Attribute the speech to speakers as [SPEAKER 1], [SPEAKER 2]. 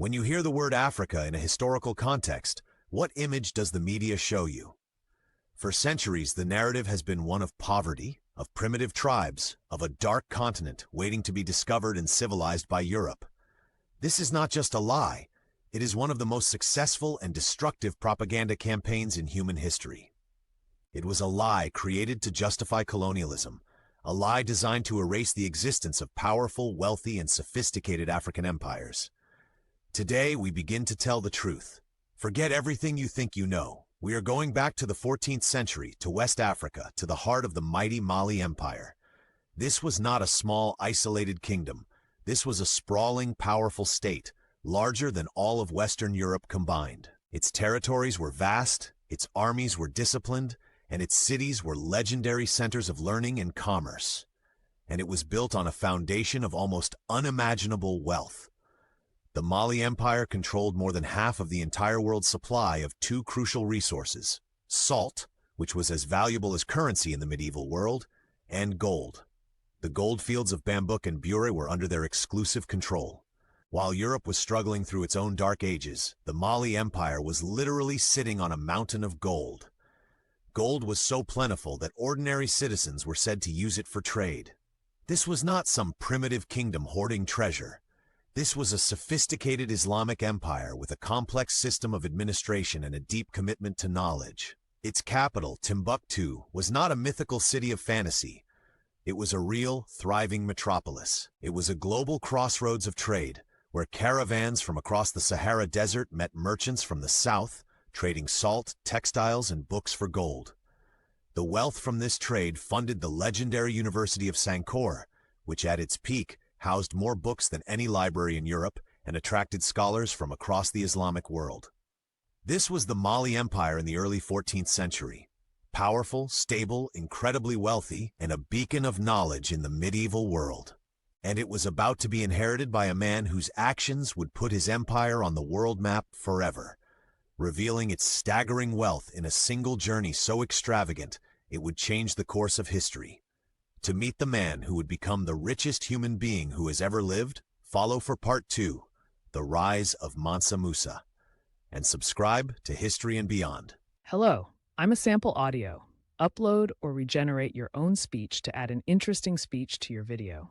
[SPEAKER 1] When you hear the word Africa in a historical context, what image does the media show you? For centuries, the narrative has been one of poverty, of primitive tribes, of a dark continent waiting to be discovered and civilized by Europe. This is not just a lie, it is one of the most successful and destructive propaganda campaigns in human history. It was a lie created to justify colonialism, a lie designed to erase the existence of powerful, wealthy, and sophisticated African empires. Today, we begin to tell the truth. Forget everything you think you know. We are going back to the 14th century, to West Africa, to the heart of the mighty Mali Empire. This was not a small, isolated kingdom. This was a sprawling, powerful state, larger than all of Western Europe combined. Its territories were vast, its armies were disciplined, and its cities were legendary centers of learning and commerce. And it was built on a foundation of almost unimaginable wealth. The Mali Empire controlled more than half of the entire world's supply of two crucial resources: salt, which was as valuable as currency in the medieval world, and gold. The gold fields of Bambouk and Bure were under their exclusive control. While Europe was struggling through its own dark ages, the Mali Empire was literally sitting on a mountain of gold. Gold was so plentiful that ordinary citizens were said to use it for trade. This was not some primitive kingdom hoarding treasure. This was a sophisticated Islamic empire with a complex system of administration and a deep commitment to knowledge. Its capital, Timbuktu, was not a mythical city of fantasy. It was a real, thriving metropolis. It was a global crossroads of trade, where caravans from across the Sahara Desert met merchants from the south, trading salt, textiles, and books for gold. The wealth from this trade funded the legendary University of Sankore, which at its peak housed more books than any library in Europe and attracted scholars from across the Islamic world. This was the Mali Empire in the early 14th century. Powerful, stable, incredibly wealthy, and a beacon of knowledge in the medieval world. And it was about to be inherited by a man whose actions would put his empire on the world map forever, revealing its staggering wealth in a single journey so extravagant it would change the course of history. To meet the man who would become the richest human being who has ever lived, follow for Part 2, The Rise of Mansa Musa, and subscribe to History and Beyond.
[SPEAKER 2] Hello, I'm a sample audio. Upload or regenerate your own speech to add an interesting speech to your video.